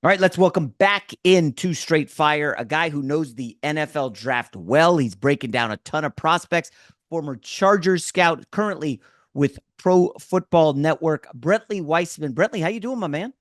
All right, let's welcome back into Straight Fire a guy who knows the NFL draft well. He's breaking down a ton of prospects, former Chargers scout, currently with Pro Football Network, Brentley Weissman. Brentley, how you doing, my man?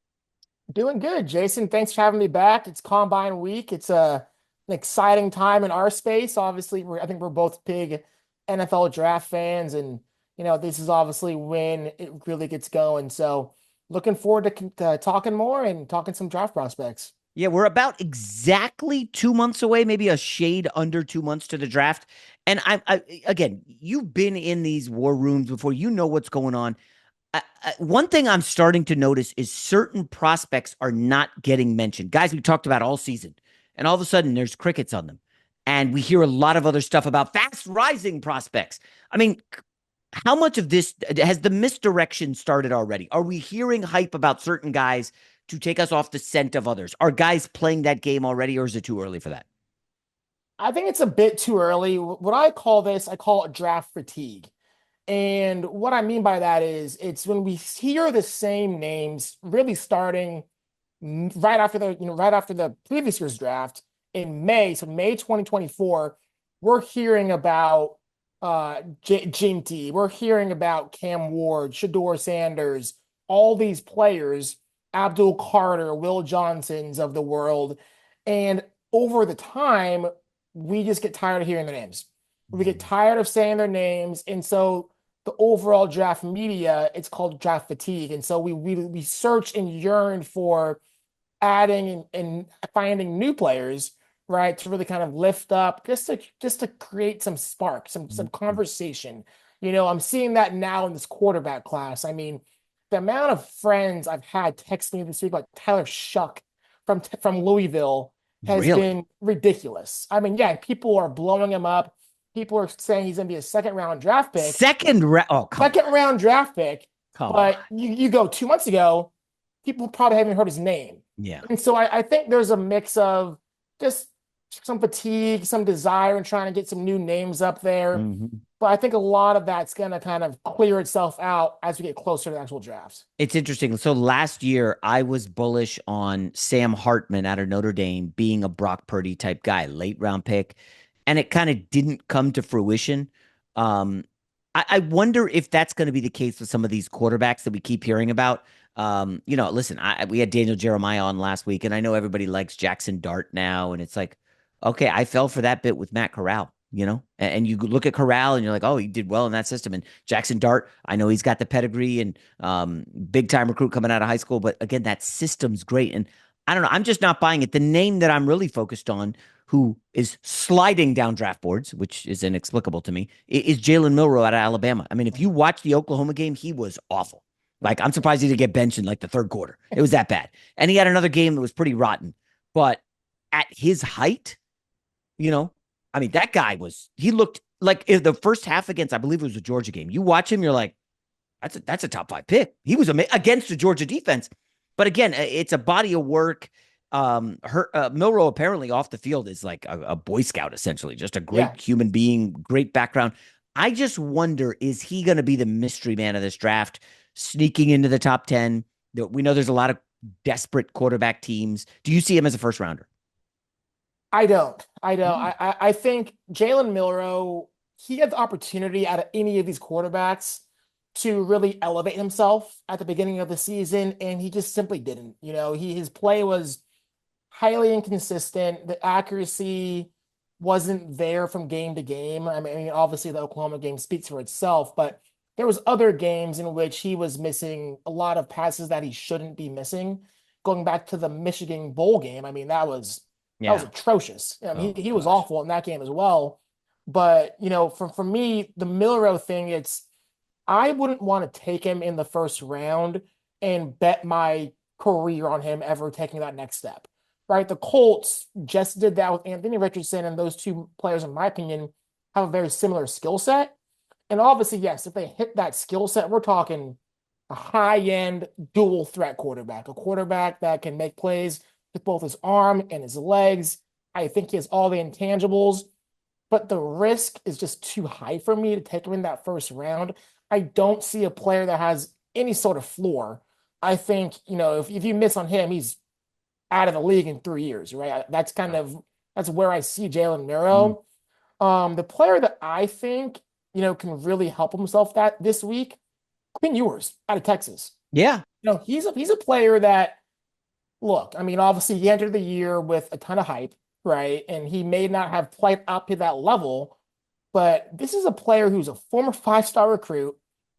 Doing good, Jason. Thanks for having me back. It's Combine Week. It's an exciting time in our space. Obviously, I think we're both big NFL draft fans, and this is obviously when it really gets going. So, looking forward to talking more and talking some draft prospects. Yeah, we're about exactly 2 months away, maybe a shade under 2 months to the draft. And again, you've been in these war rooms before. You know what's going on. One thing I'm starting to notice is certain prospects are not getting mentioned. Guys we talked about all season, and all of a sudden there's crickets on them. And we hear a lot of other stuff about fast rising prospects. I mean, how much of this has the misdirection started already? Are we hearing hype about certain guys to take us off the scent of others? Are guys playing that game already, or is it too early for that? I think it's a bit too early. What I call this, I call it draft fatigue. And what I mean by that is it's when we hear the same names really starting right after the previous year's draft in May, so May 2024, we're hearing about Ginty, we're hearing about Cam Ward, Shedeur Sanders, all these players, Abdul Carter, Will Johnsons of the world. And over the time, we just get tired of hearing their names. We get tired of saying their names. And so the overall draft media, it's called draft fatigue. And so we search and yearn for adding and finding new players, right, to really kind of lift up, just to create some spark, some conversation. I'm seeing that now in this quarterback class. I mean, the amount of friends I've had text me this week, like Tyler Shuck from Louisville, has Really? been ridiculous. I mean, yeah, people are blowing him up. People are saying he's going to be a second round draft pick, Second round. Oh, come on. second round draft pick. Come on. But you go 2 months ago, people probably haven't heard his name. Yeah. And so I think there's a mix of just some fatigue, some desire, and trying to get some new names up there. Mhm. But I think a lot of that's going to kind of clear itself out as we get closer to the actual drafts. It's interesting. So last year, I was bullish on Sam Hartman out of Notre Dame being a Brock Purdy type guy, late round pick, and it kind of didn't come to fruition. Um, I wonder if that's going to be the case with some of these quarterbacks that we keep hearing about. Listen, we had Daniel Jeremiah on last week, and I know everybody likes Jackson Dart now, and it's like, okay, I fell for that bit with Matt Corral. And you look at Corral and you're like, oh, he did well in that system. And Jackson Dart, I know he's got the pedigree and big time recruit coming out of high school, but again, that system's great. And I don't know, I'm just not buying it. The name that I'm really focused on, who is sliding down draft boards, which is inexplicable to me, is Jalen Milroe out of Alabama. I mean, if you watch the Oklahoma game, he was awful. Like, I'm surprised he didn't get benched in like the third quarter. It was that bad. And he had another game that was pretty rotten. But at his height, you know, I mean, he looked like in the first half against, I believe it was a Georgia game. You watch him, you're like, that's a top five pick. He was against the Georgia defense. But again, it's a body of work. Milroe apparently off the field is like a Boy Scout, essentially, just a Yeah. great human being, great background. I just wonder, is he going to be the mystery man of this draft, sneaking into the top 10? We know there's a lot of desperate quarterback teams. Do you see him as a first rounder? I don't. I don't. Mm. I think Jalen Milroe, he had the opportunity out of any of these quarterbacks to really elevate himself at the beginning of the season, and he just simply didn't. His play was highly inconsistent. The accuracy wasn't there from game to game. I mean, obviously the Oklahoma game speaks for itself, but there was other games in which he was missing a lot of passes that he shouldn't be missing. Going back to the Michigan bowl game, I mean, that was Yeah. atrocious. I mean, Oh he was gosh. awful in that game as well. But for me, the Milroe thing, I wouldn't want to take him in the first round and bet my career on him ever taking that next step. Right? The Colts just did that with Anthony Richardson, and those two players, in my opinion, have a very similar skill set. And obviously, yes, if they hit that skill set, we're talking a high-end dual threat quarterback, a quarterback that can make plays with both his arm and his legs. I think he has all the intangibles, but the risk is just too high for me to take him in that first round. I don't see a player that has any sort of floor. I think, if you miss on him, he's out of the league in 3 years, right? That's where I see Jalen Mm. Miro. The player that I think, can really help himself that this week, Quinn Ewers out of Texas. Yeah, He's a player that, look, I mean, obviously he entered the year with a ton of hype, right? And he may not have played up to that level, but this is a player who's a former five-star recruit,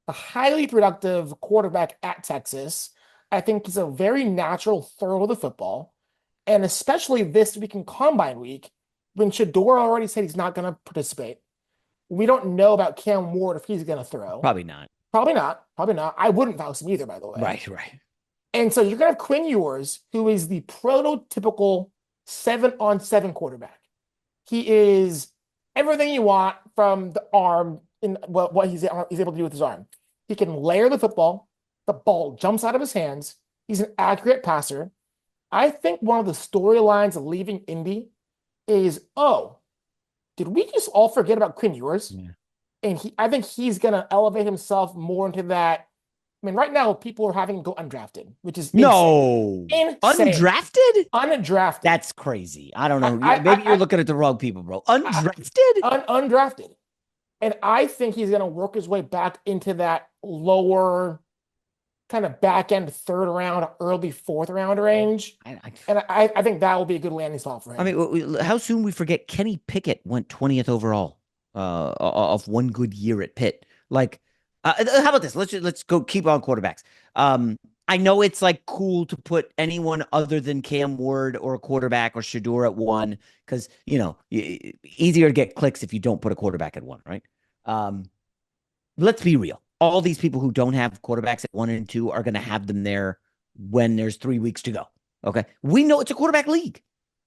a highly productive quarterback at Texas. I think he's a very natural throw of the football. And especially this week in Combine Week, when Shedeur already said he's not going to participate. We don't know about Cam Ward if he's going to throw. probably not. Probably not. Probably not. I wouldn't house him either, by the way. Right, right. And so you're going to have Quinn Ewers, who is the prototypical 7-on-7 quarterback. He is everything you want from the arm in what he's able to do with his arm. He can layer the football. The ball jumps out of his hands. He's an accurate passer. I think one of the storylines of leaving Indy is, oh, did we just all forget about Quinn Ewers? Yeah. And I think he's going to elevate himself more into that. I mean, right now people are having him go undrafted, which is No. insane. Insane. Undrafted? Undrafted. That's crazy. I don't know. Maybe you're I, looking at the wrong people, bro. I, Undrafted? undrafted. And I think he's going to work his way back into that lower kind of back end third round, early fourth round range. And I think that will be a good landing spot for him. I mean, how soon we forget Kenny Pickett went 20th overall of one good year at Pitt. Like, how about this? Let's go keep on quarterbacks. I know it's like cool to put anyone other than Cam Ward or a quarterback or Shedeur at one because, easier to get clicks if you don't put a quarterback at one, right? Let's be real. All these people who don't have quarterbacks at 1 and 2 are going to have them there when there's 3 weeks to go. Okay. We know it's a quarterback league.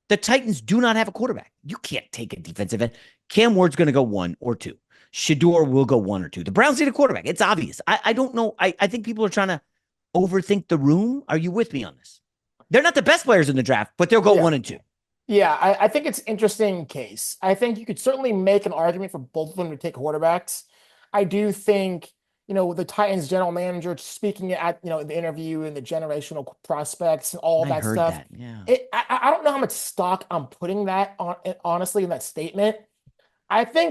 The Titans do not have a quarterback. You can't take a defensive end. Cam Ward's going to go 1 or 2. Shedeur will go 1 or 2. The Browns need a quarterback. It's obvious. I don't know. I think people are trying to overthink the room. Are you with me on this? They're not the best players in the draft, but they'll go 1 and 2. Yeah, I think it's an interesting case. I think you could certainly make an argument for both of them to take quarterbacks. I do think, the Titans general manager speaking at, the interview and the generational prospects and all I that heard stuff. that. Yeah. I don't know how much stock I'm putting that on, honestly, in that statement.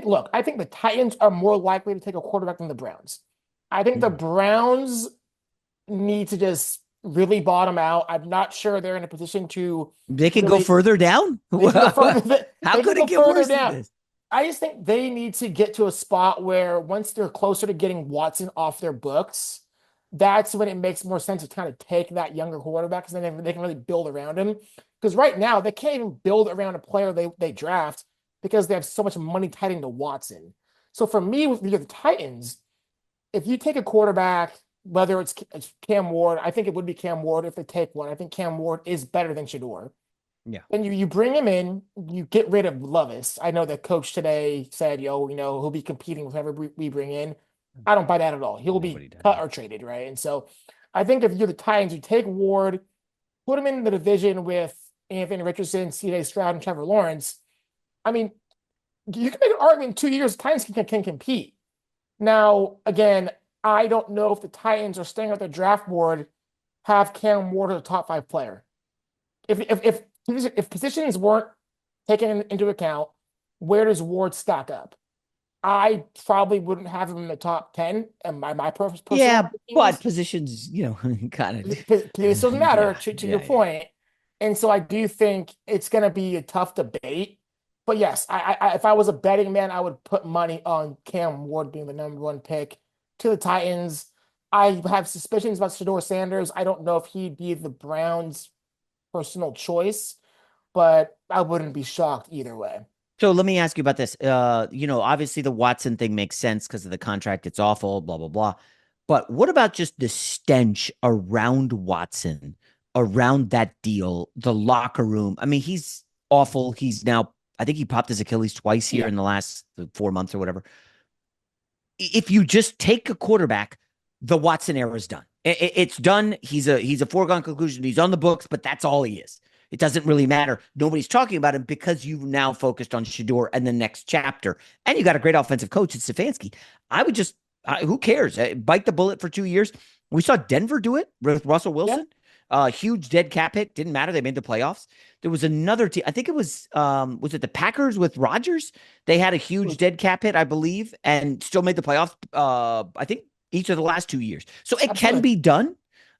Look, I think the Titans are more likely to take a quarterback than the Browns. I think the Browns need to just really bottom out. I'm not sure they're in a position to They can go really further down. How could it get worse than this? I just think they need to get to a spot where once they're closer to getting Watson off their books, that's when it makes more sense to kind of take that younger quarterback because then they can really build around him. Because right now they can't even build around a player they draft because they have so much money tied into Watson. So for me, with the Titans, if you take a quarterback, whether it's Cam Ward, I think it would be Cam Ward if they take one. I think Cam Ward is better than Shedeur. Yeah. And you bring him in, you get rid of Levis. I know the coach today said, he'll be competing with whoever we bring in. I don't buy that at all. He'll be cut or traded, right? And so I think if you're the Titans, you take Ward, put him in the division with Anthony Richardson, C.J. Stroud, and Trevor Lawrence. I mean, you can make an argument in 2 years, the Titans can compete. Now, again, I don't know if the Titans are staying at their draft board, have Cam Ward as a top 5 player. If positions weren't taken into account, where does Ward stack up? I probably wouldn't have him in the top 10 and my personal Yeah, but positions, kind of this doesn't matter to your point. And so I do think it's going to be a tough debate. But yes, I if I was a betting man, I would put money on Cam Ward being the number 1 pick to the Titans. I have suspicions about Shedeur Sanders. I don't know if he'd be the Browns' personal choice, but I wouldn't be shocked either way. So let me ask you about this. Obviously the Watson thing makes sense because of the contract. It's awful, blah, blah, blah. But what about just the stench around Watson, around that deal, the locker room? I mean, he's awful. He's now, I think he popped his Achilles twice here in the last 4 months or whatever. If you just take a quarterback, the Watson era is done. It's done. He's a foregone conclusion. He's on the books, but that's all he is. It doesn't really matter. Nobody's talking about him because you've now focused on Shedeur and the next chapter. And you got a great offensive coach in Stefanski. I would just, who cares? Bite the bullet for 2 years. We saw Denver do it with Russell Wilson. Huge dead cap hit. Didn't matter. They made the playoffs. There was another team. I think it was it the Packers with Rodgers? They had a huge dead cap hit, I believe, and still made the playoffs. I think each of the last 2 years. So it can Absolutely. be done.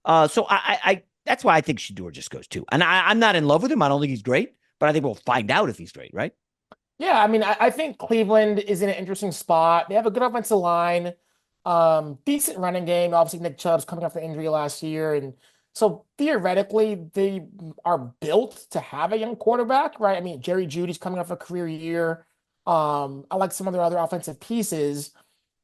So I that's why I think Shedeur just goes too. And I'm not in love with him. I don't think he's great, but I think we'll find out if he's great, right? Yeah, I mean, I think Cleveland is in an interesting spot. They have a good offensive line, decent running game. Obviously, Nick Chubb's coming off the injury last year, and so theoretically, they are built to have a young quarterback, right? I mean, Jerry Judy's coming off a career year. I like some of their other offensive pieces.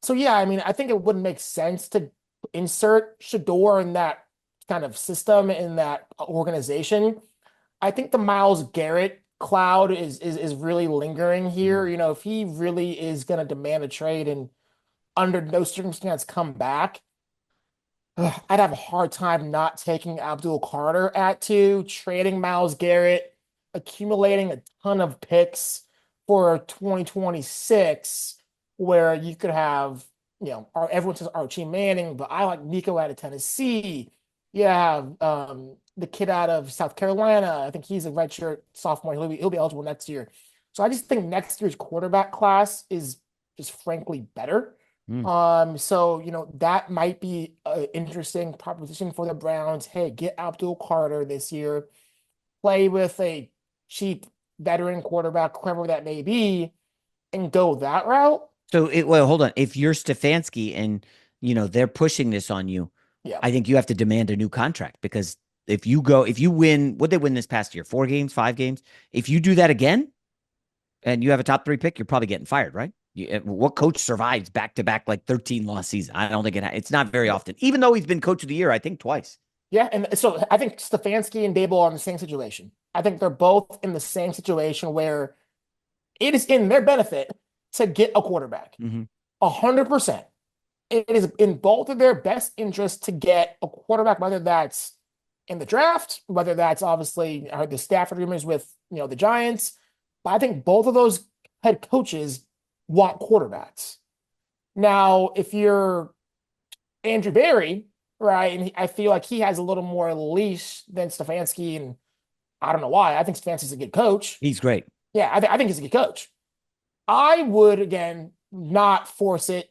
So yeah, I mean, I think it would make sense to insert Shedeur in that kind of system in that organization. I think the Miles Garrett cloud is really lingering here. Mhm. You know, if he really is going to demand a trade and under no circumstance come back, I'd have a hard time not taking Abdul Carter at two, trading Miles Garrett, accumulating a ton of picks for 2026, where you could have, everyone says Archie Manning, but I like Nico out of Tennessee. You have the kid out of South Carolina. I think he's a redshirt sophomore. He'll be eligible next year. So I just think next year's quarterback class is just frankly better. Mm. So that might be an interesting proposition for the Browns. Hey, get Abdul Carter this year, play with a cheap veteran quarterback, whoever that may be, and go that route. So well, hold on. If you're Stefanski and they're pushing this on you, Yeah, I think you have to demand a new contract because if you win, what they win this past year, 4 games, 5 games. If you do that again and you have a top three pick, you're probably getting fired, right? What coach survives back to back like 13 loss season? I don't think it's not very often. Even though he's been coach of the year, I think twice. yeah, and so I think Stefanski and Dable are in the same situation. I think they're both in the same situation where it is in their benefit to get a quarterback. Mm-hmm. 100%. It is in both of their best interests to get a quarterback, whether that's in the draft, whether that's obviously the Stafford rumors with the Giants. But I think both of those head coaches want quarterbacks. Now, if you're Andrew Berry, right, and I feel like he has a little more leash than Stefanski, and I don't know why. I think Stefanski's a good coach. He's great. Yeah, I think he's a good coach. I would again not force it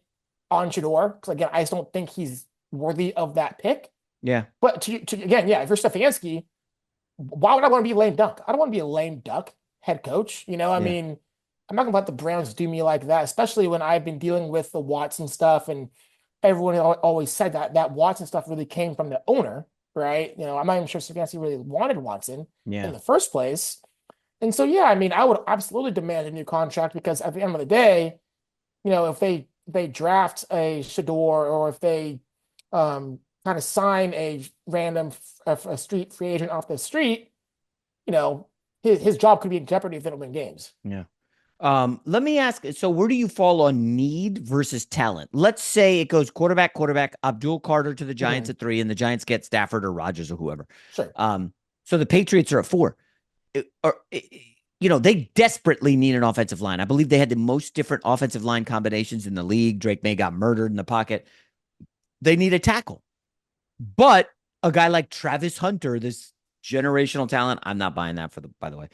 on Shedeur because again, I just don't think he's worthy of that pick. Yeah. But again, yeah, if you're Stefanski, why would I want to be a lame duck? I don't want to be a lame duck head coach. I Yeah. mean, I'm not gonna let the Browns do me like that, especially when I've been dealing with the Watson stuff, and everyone always said that Watson stuff really came from the owner, right? I'm not even sure Stefanski really wanted Watson in Yeah. the first place. And so, yeah, I mean, I would absolutely demand a new contract because at the end of the day, if they draft a Shedeur or if they kind of sign a random a street free agent off the street, you know, his job could be in jeopardy if they don't win games. Yeah. Let me ask. So, where do you fall on need versus talent? Let's say it goes quarterback, Abdul Carter to the Giants Mhm. at 3, and the Giants get Stafford or Rodgers or whoever. Sure. So the Patriots are at 4. They desperately need an offensive line. I believe they had the most different offensive line combinations in the league. Drake May got murdered in the pocket. They need a tackle, but a guy like Travis Hunter, this generational talent, I'm not buying that by the way.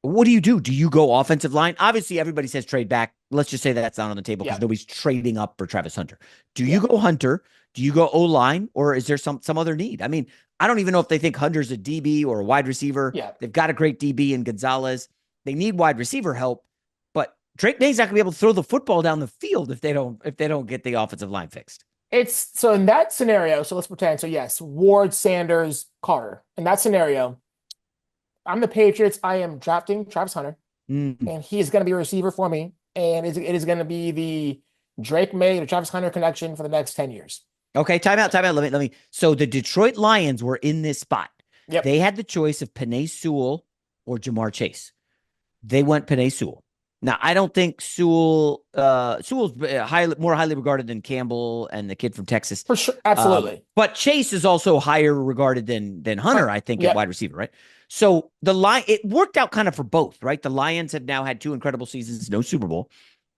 What do you do? Do you go offensive line? Obviously, everybody says trade back. Let's just say that's not on the table because Yeah. nobody's trading up for Travis Hunter. Do you Yeah. go Hunter? Do you go O line, or is there some other need? I mean, I don't even know if they think Hunter's a DB or a wide receiver. Yeah. They've got a great DB in Gonzalez. They need wide receiver help, but Drake May's not gonna be able to throw the football down the field if they don't get the offensive line fixed. It's so in that scenario, so let's pretend. So yes, Ward, Sanders, Carter. In that scenario, I'm the Patriots. I am drafting Travis Hunter, Mm. and he is going to be a receiver for me. And it is going to be the Drake May to Travis Hunter connection for the next 10 years. Okay, time out. Let me. So the Detroit Lions were in this spot. Yep. They had the choice of Penei Sewell or Jamar Chase. They went Penei Sewell. Now, I don't think Sewell's more highly regarded than Campbell and the kid from Texas. For sure. Absolutely. But Chase is also higher regarded than Hunter, I think, at wide receiver, right? So it worked out kind of for both, right? The Lions have now had 2 incredible seasons, no Super Bowl,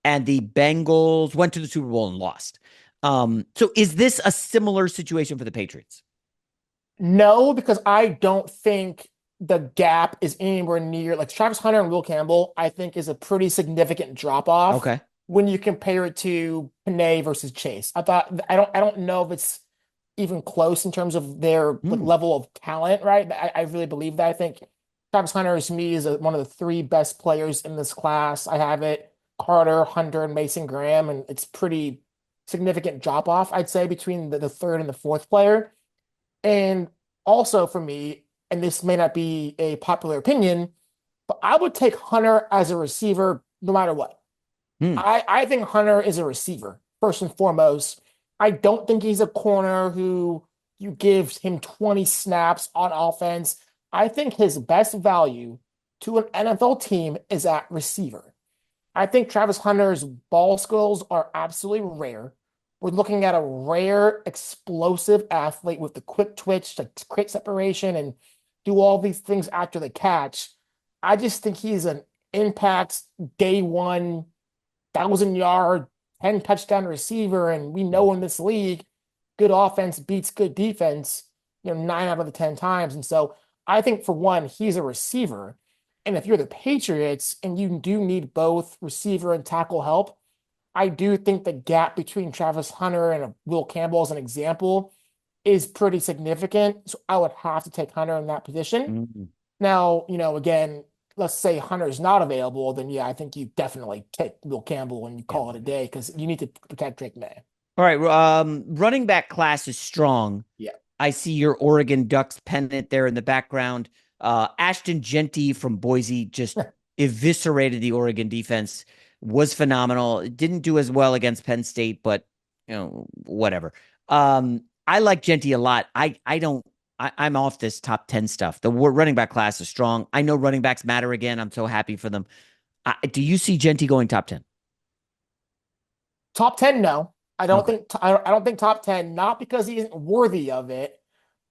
and the Bengals went to the Super Bowl and lost. So is this a similar situation for the Patriots? No, because I don't think the gap is anywhere near like Travis Hunter and Will Campbell, I think is a pretty significant drop off Okay. when you compare it to Panay versus Chase. I don't know if it's even close in terms of their like Hmm. level of talent, right? I really believe that. I think Travis Hunter to me is one of the three best players in this class. I have it Carter, Hunter, and Mason Graham, and it's pretty significant drop off, I'd say, between the third and the fourth player. And also for me, and this may not be a popular opinion, but I would take Hunter as a receiver no matter what. Hmm. I think Hunter is a receiver, first and foremost. I don't think he's a corner who you give him 20 snaps on offense. I think his best value to an NFL team is at receiver. I think Travis Hunter's ball skills are absolutely rare. We're looking at a rare, explosive athlete with the quick twitch to create separation and do all these things after the catch. I just think he's an impact day one, 1,000 yard, 10 touchdown receiver. And we know in this league, good offense beats good defense, 9 out of the 10 times. And so I think for one, he's a receiver. And if you're the Patriots and you do need both receiver and tackle help, I do think the gap between Travis Hunter and Will Campbell, as an example, is pretty significant. So I would have to take Hunter in that position. Hmm. Now, again, let's say Hunter's not available, then yeah, I think you definitely take Will Campbell and you Yeah. call it a day because you need to protect Drake May. All right. Running back class is strong. Yeah. I see your Oregon Ducks pennant there in the background. Ashton Genty from Boise just eviscerated the Oregon defense. Was phenomenal. Didn't do as well against Penn State, but whatever. I like Genty a lot. I don't. I'm off this top 10 stuff. The running back class is strong. I know running backs matter again. I'm so happy for them. Do you see Genty going top 10? Top 10, no. I don't Okay. think I don't think top 10, not because he isn't worthy of it,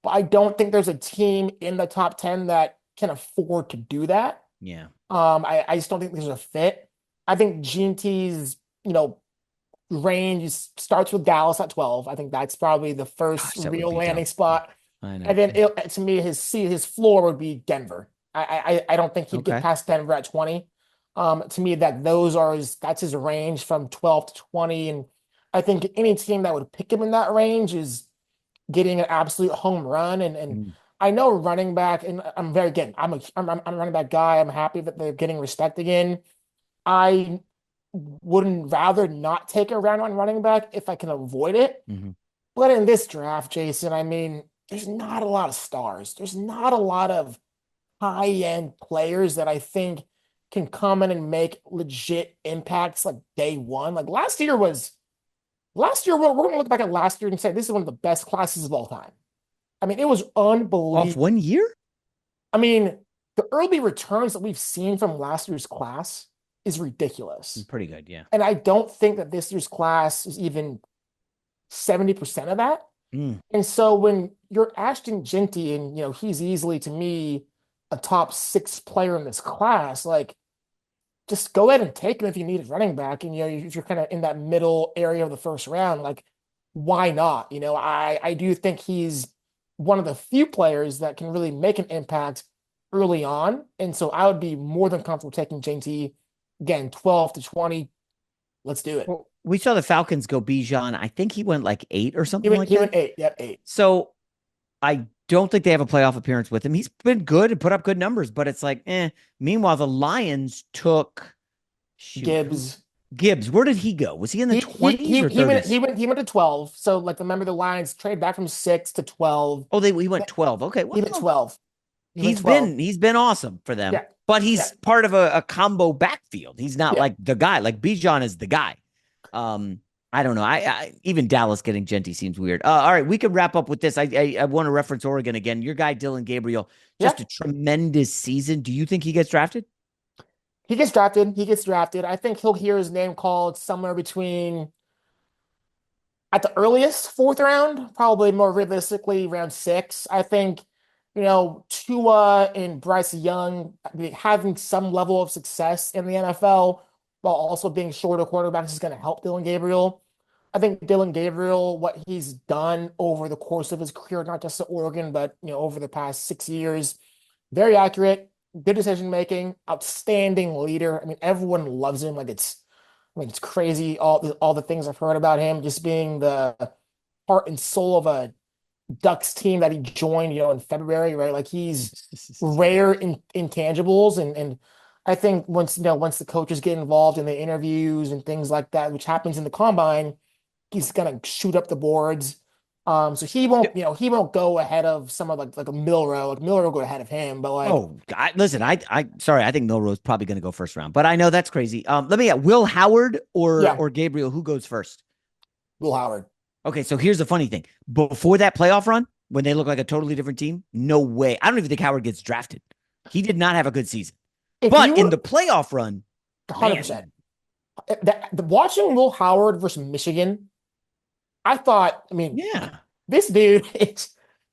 but I don't think there's a team in the top 10 that can afford to do that. Yeah. I just don't think there's a fit. I think GNT's, range starts with Dallas at 12. I think that's probably the first Gosh, that would real be landing tough. spot. I And know. then to me, his floor would be Denver. I don't think he'd get Okay. past Denver at 20. To me, that's his range from 12 to 20. And I think any team that would pick him in that range is getting an absolute home run. And Mm. I know running back, and I'm very again, I'm a running back guy. I'm happy that they're getting respect again. I wouldn't rather not take a round on running back if I can avoid it. Mhm. But in this draft, Jason, I mean, there's not a lot of stars. There's not a lot of high-end players that I think can come in and make legit impacts like day one. Like last year, we're going to look back at last year and say this is one of the best classes of all time. I mean, it was Off unbelievable. 1 year? I mean, the early returns that we've seen from last year's class is ridiculous. Pretty good, yeah. And I don't think that this year's class is even 70% of that. Mm. And so when you're Ashton Genty and he's easily to me a top six player in this class, like just go ahead and take him if you need a running back. And if you're kind of in that middle area of the first round, like why not? I do think he's one of the few players that can really make an impact early on. And so I would be more than comfortable taking Genty again, 12 to 20. Let's do it. Well, we saw the Falcons go Bijan. I think he went like 8 or He something went, like he that. went eight. Yep, eight. So I don't think they have a playoff appearance with him. He's been good and put up good numbers, but it's like, eh. Meanwhile, the Lions took who Gibbs. Gibbs. Where did he go? Was he in the He he 20s he or he went 30s? he went he went to 12. So like remember the Lions trade back from 6 to 12. Oh, he went 12. Okay, He went well, 12. He went he's 12. been he's been awesome for them, Yeah. but Yeah. he's part of a combo backfield. He's not Yeah. like the guy. Like Bijan is the guy. Um, I don't know. I even Dallas getting Genty seems weird. All right, we can wrap up with this. I want to reference Oregon again. Your guy Dylan Gabriel, Yeah. just a tremendous season. Do you think he gets drafted? He gets drafted. He gets drafted. I think he'll hear his name called somewhere between at the earliest fourth round, probably more realistically round six. I think, Tua and Bryce Young having some level of success in the NFL while also being shorter quarterbacks is going to help Dylan Gabriel. I think Dylan Gabriel, what he's done over the course of his career, not just at Oregon, but over the past 6 years, very accurate, good decision making, outstanding leader. I mean, everyone loves him. It's crazy all the things I've heard about him, just being the heart and soul of a Ducks team that he joined, in February, right? Like he's rare in intangibles, and I think once the coaches get involved in the interviews and things like that, which happens in the combine, he's gonna shoot up the boards. So he won't go ahead of someone like a Milrow. Like Milrow will go ahead of him, but like, Oh, listen, sorry, I think Milrow's probably going to go first round, but I know that's crazy. Let me get Will Howard yeah, or Gabriel, who goes first? Will Howard. Okay, so here's the funny thing. Before that playoff run, when they look like a totally different team, no way. I don't even think Howard gets drafted. He did not have a good season. If you But in were the playoff run, 100%, man, watching Will Howard versus Michigan, I thought, I mean, yeah. this dude,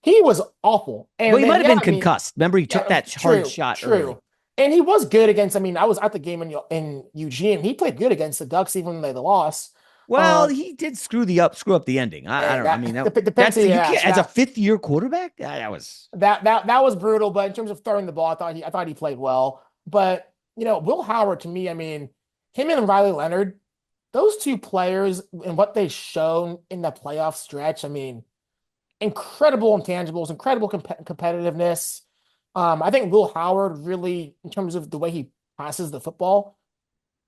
he was awful. Well, And he then, might have yeah, been I mean, concussed. Remember, he took yeah, that hard true, shot early. true. And he was good against, I mean, I was at the game in Eugene. He played good against the Ducks, even when they lost. Well, Um, he did screw up the ending. I don't. I mean, that depends that's who you you ask. can't as a fifth year quarterback. That was That was brutal. But in terms of throwing the ball, I thought he played well. But Will Howard to me, I mean, him and Riley Leonard, those two players and what they shown in the playoff stretch, I mean, incredible intangibles, incredible competitiveness. I think Will Howard really, in terms of the way he passes the football,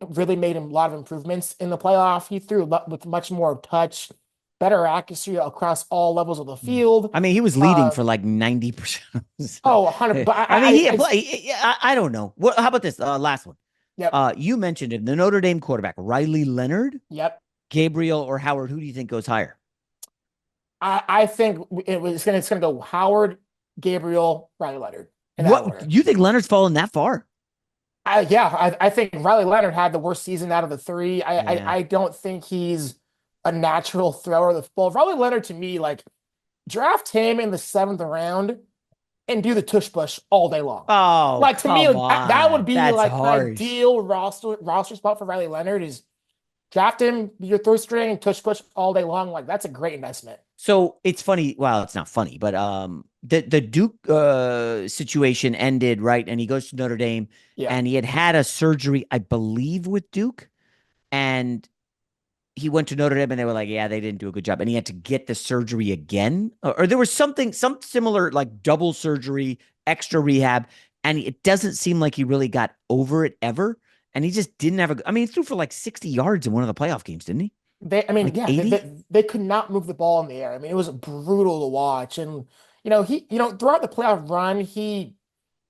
really made him a lot of improvements in the playoff. He threw with much more touch, better accuracy across all levels of the field. I mean, he was leading Uh, for like 90%. oh, 100. But I mean, I I don't know. How about this last one? yep, You mentioned him, the Notre Dame quarterback, Riley Leonard, yep. Gabriel, or Howard. Who do you think goes higher? I think it's gonna go Howard, Gabriel, Riley Leonard in that What order. you think Leonard's fallen that far? I think Riley Leonard had the worst season out of the three. Yeah. I don't think he's a natural thrower of the ball. Riley Leonard to me, like draft him in the seventh round and do the tush push all day long. Oh, Like to me, come like, that would on. be That's like an harsh. ideal roster spot for Riley Leonard is draft him, be your third string, and tush push all day long. Like that's a great investment. So it's funny. Well, it's not funny, but the Duke situation ended, right? And he goes to Notre Dame Yeah. and he had a surgery, I believe, with Duke. And he went to Notre Dame and they were like, yeah, they didn't do a good job. And he had to get the surgery again. Or there was some similar like double surgery, extra rehab. And it doesn't seem like he really got over it ever. And he just didn't have I mean, he threw for like 60 yards in one of the playoff games, didn't he? I mean, Like yeah, 80? they could not move the ball in the air. I mean, it was brutal to watch. And throughout the playoff run, he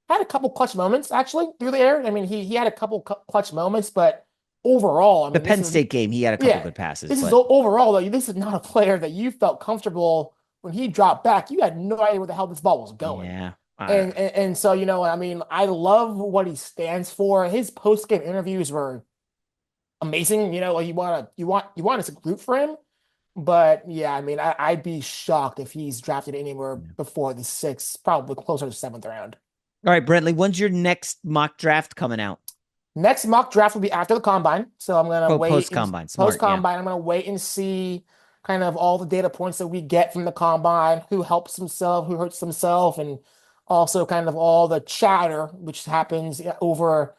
had a couple clutch moments actually through the air. I mean, he had a couple clutch moments, but overall, I The mean, Penn State game, he had a couple yeah, good passes, this is but overall though. This is not a player that you felt comfortable when he dropped back. You had no idea where the hell this ball was going. yeah. And so, I mean, I love what he stands for. His post game interviews were amazing. Like you want to root for him. But yeah, I mean, I'd be shocked if he's drafted anywhere before the sixth, probably closer to seventh round. All right, Brentley, when's your next mock draft coming out? Next mock draft will be after the combine. So I'm gonna Oh, wait post and combine. post Smart. Yeah. combine. I'm gonna wait and see kind of all the data points that we get from the combine, who helps himself, who hurts himself, and also kind of all the chatter which happens over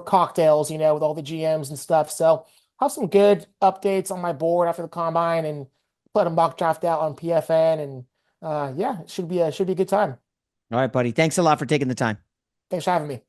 cocktails, with all the GMs and stuff. So have some good updates on my board after the combine and put a mock draft out on PFN and yeah, it should be a good time. All right, buddy. Thanks a lot for taking the time. Thanks for having me.